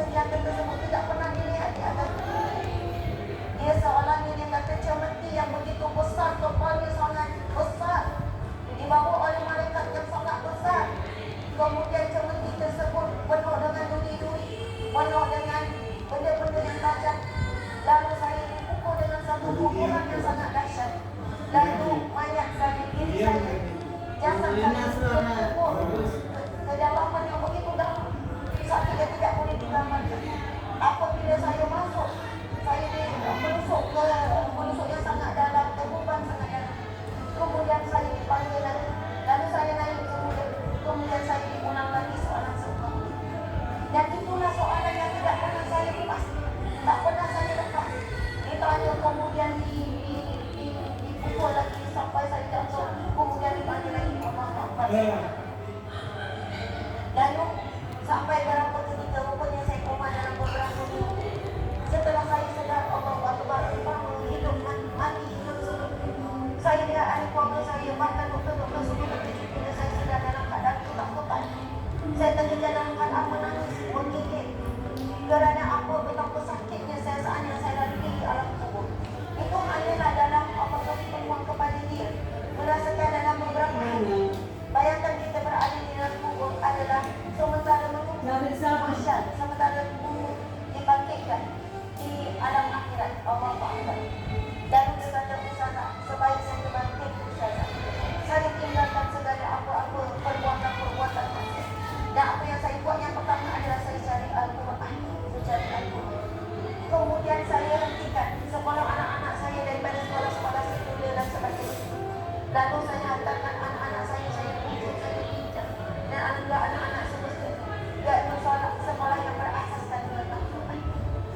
senjata tersebut tidak pernah dilihat di atas bumi. Dia seolah dia kata cemeti yang begitu besar, kepalanya sangat besar, dibawa oleh malaikat yang sangat besar. Kemudian cemeti tersebut penuh dengan duri-duri, penuh dengan benda-benda yang tajam. Lalu saya dipukul dengan satu pukulan yang sangat dahsyat. Lalu mayat saya, diri saya, jasad saya terkubur kedalaman yang begitu dalam, sakitnya tidak boleh digambarkan. Apabila saya masuk, saya menusuk yang sangat dalam, terbuban sangat dalam. Kemudian saya dipanggil lagi, lalu saya naik kemudian saya diulang lagi soalan serupa. Dan itulah soalan yang tidak pernah saya lepas, tak pernah saya lepas. Ditanya kemudian dipukul lagi sampai saya jatuh, kemudian dipanggil lagi Allah Akbar. Lalu sampai berapa ketika rupanya saya koma dalam beberapa minggu. Setelah saya sedar Allah Akbar, hidup mati hidup hidup. Saya lihat adik keluarga saya, bahkan doktor-doktor semua bertujuh bila saya sedar dalam keadaan ketakutan. Saya terkejar dalam keadaan menangis, menggigit. Kerana apa betapa sakitnya saya saat yang saya lalui di alam kubur. Itu hanyalah dalam apakah peluang kepada dia. Merasakan dalam beberapa hari. Bayangkan kita berada di dalam kubur adalah sementara menunggu masyarakat, sementara menunggu dibangkitkan di alam akhirat. Allah Akbar. Dan dia kata usaha, sebaik saya bangkit usaha. Saya tinggalkan segala apa-apa perbuatan-perbuatan maksiat. Dan apa yang saya buat yang pertama adalah saya cari Al-Quran. Kemudian saya hentikan sekolah anak-anak saya daripada sekolah-sekolah sekuler dan sebagainya. Lalu saya hantarkan anak-anak saya pujuk, saya pinjam. Dan alhamdulillah anak-anak semestinya iaitu sekolah yang berasaskan dengan Al-Quran.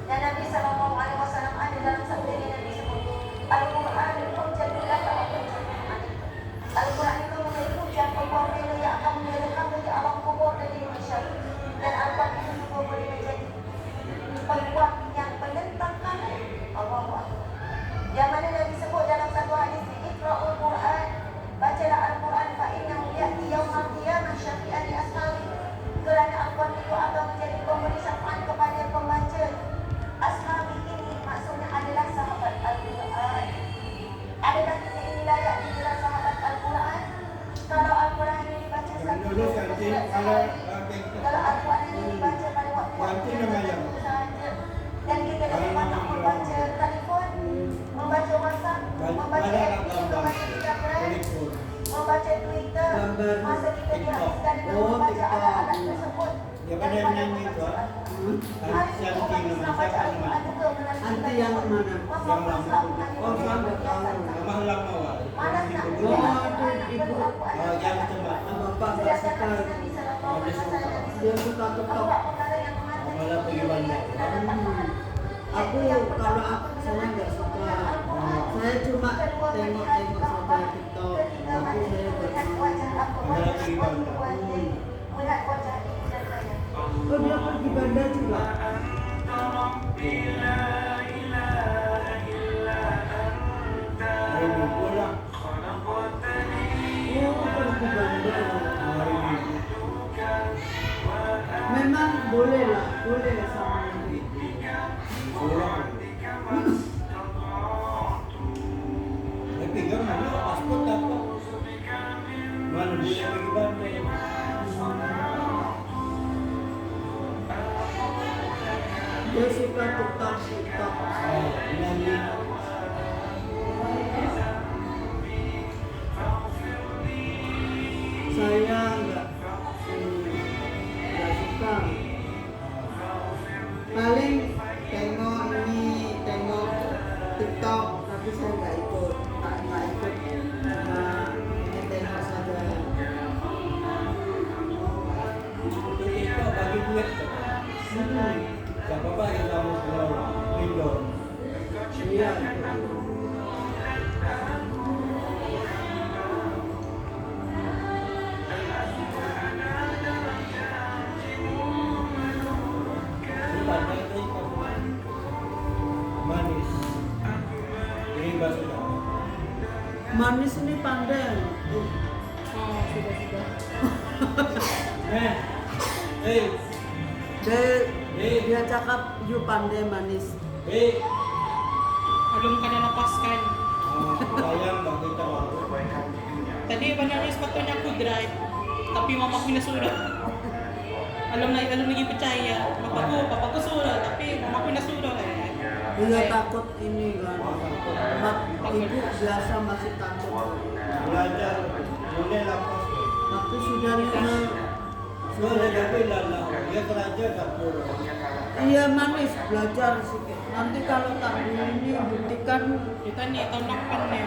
Dan Nabi SAW ada dalam sabda Nabi sebut, Al-Quran hujjatun laka wa hujjatun alaika. Al-Quran itu menjadi hujjah pembela yang akan membelakan bagi alam kubur dan di masyarakat. Dan Al-Quran itu juga boleh menjadi penguat yang menentangkan Allah Akbar. Yang mana Nabi sebut dalam satu hadis, Iqra'ul Quran, bacalah Al-Quran fa innahu ya'ti yaumal qiyamah syafi'an li ashabi. Kerana Al-Quran itu akan menjadi pemberi syafaat kepada pembaca. Ashabi ini maksudnya adalah sahabat Al-Quran. Adakah kita ini layak digelar sahabat Al-Quran? Kalau Al-Quran ini dibaca satu kalau Al-Quran ini dibaca pada waktu sahaja, dan kita lebih banyak membaca telefon, membaca WhatsApp, membaca FB, membaca Instagram, membaca Twitter, masa kita dihabiskan dengan membaca alat-alat tersebut. Daripada membaca Al-Quran. Hari ini umat Islam baca Al-Quran juga Nanti yang mana? Islam Oh, sampai tahu. Malas nak Ibu. yang Bapak tak suka. Dia suka tukar. malah pergi bandar. Aku kalau saya nggak suka. Saya cuma tengok-tengok saja TikTok. Tapi saya Malah pergi bandar. Oh, dia pergi bandar juga. Hari pulang. Oh, pergi bandar. Hari Minggu. Memang boleh lah sama ini. Pulang. Tapi kan mana paspor dapat? Mana boleh pergi bandar? Dia suka TikTok. Nyanyi. Saya nggak suka. Paling tengok TikTok, tapi saya nggak ikut. Cuma ini tengok saja. Kita bagi duit. Tak apa-apa kita mau pulau Indo. Iya. Manis. Ini bakso. Manis ini pandai. Sudah. Hey. Dari Dia cakap you pandai manis. Belum ka na napaskan. Sayang bang kita baru. Tadi banyak sepatunya aku drive, tapi mama ko nasulat. Alam lagi percaya. Papaku surat, tapi mama ko nasulat. Dia takut ini kan. Ibu biasa masih takut. Belajar boleh lapas. Tapi sudah 5. Sudah tapi lala. Dia belajar tak perlu. Iya manis belajar sedikit. Nanti kalau tak ini buktikan. Kita nih tahun depan nih.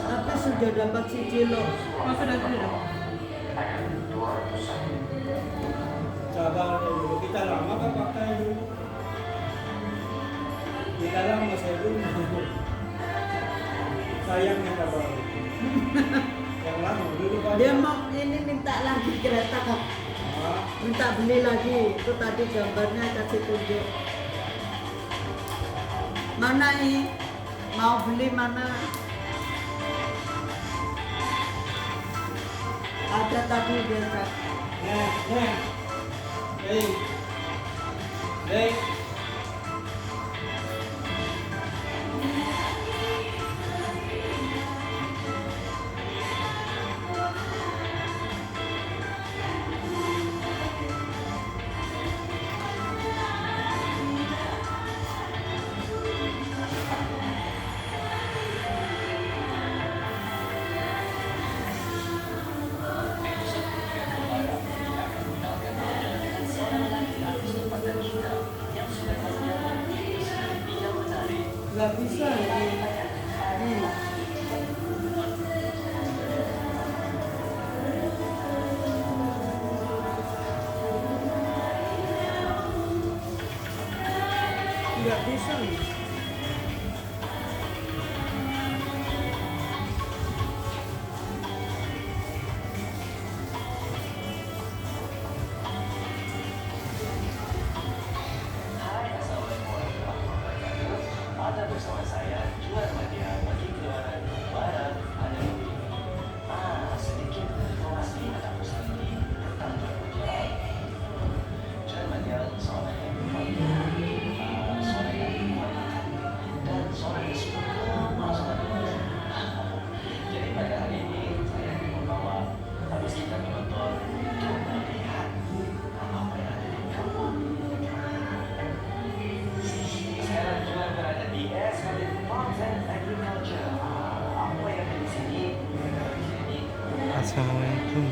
Tapi sudah dapat si Cilo. Oh, sudah. Sabar dulu. Kita lama kan pakai dulu. Kita lama saya dulu. Sayangnya kalau yang lama dulu kan. Dia mau ini minta lagi kereta kok. Minta beli lagi. Itu tadi gambarnya kasih tunjuk. Mana ini? Mau beli mana? Ada tadi dia cak. Hey. Gak bisa ini. Gak bisa nih. Anda bersama saya, Juan Madia, bagi keluaran Barat ada lebih. Sedikit informasi ada pesan ini tentang Juan Madia. Juan Madia seorang yang berpikir, seorang yang berpikir, dan seorang yang suka masalah. Jadi pada hari ini saya akan membawa, habis kita menonton, untuk melihat apa yang ada di kampung. Sekarang Juan berada di SKD Farms and Agriculture. Apa yang ada di sini? Di sini. Assalamualaikum.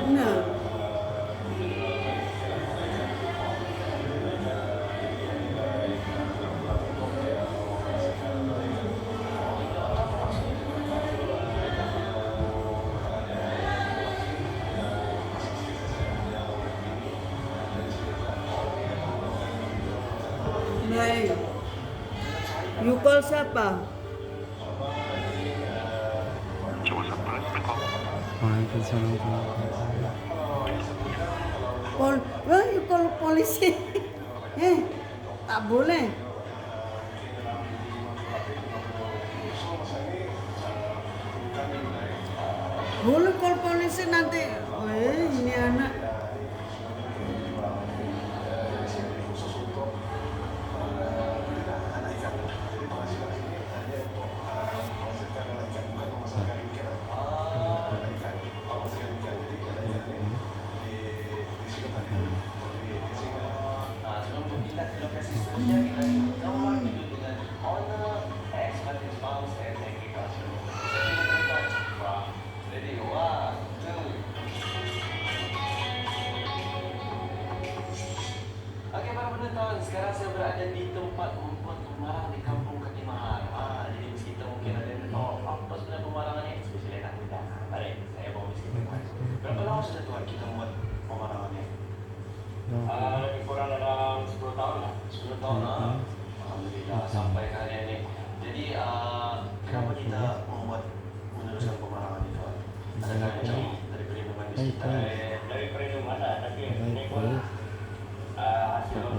Nah, baik. You call siapa? Waalaikumsalam. Wah, you call polisi. Tak boleh. Boleh call polisi nanti. Ini anak. Sebelum kita ke lokasi seterusnya, kita jumpa dulu dengan owner SKD Farms and Agriculture. Ready? 1, 2. Oke para penonton, sekarang saya berada di tempat membuat pemarangan di Kampung Katimahar. Jadi meski kita mungkin ada yang tahu apa sebenarnya pemarangan ini, spesialnya tak mudah. Baik, saya bawa meski kita. Berapa lama sudah Tuhan kita membuat pemarangan ini? Lebih kurang dalam 10 tahun lah. 10 tahun lah. Alhamdulillah sampai hari ini. Jadi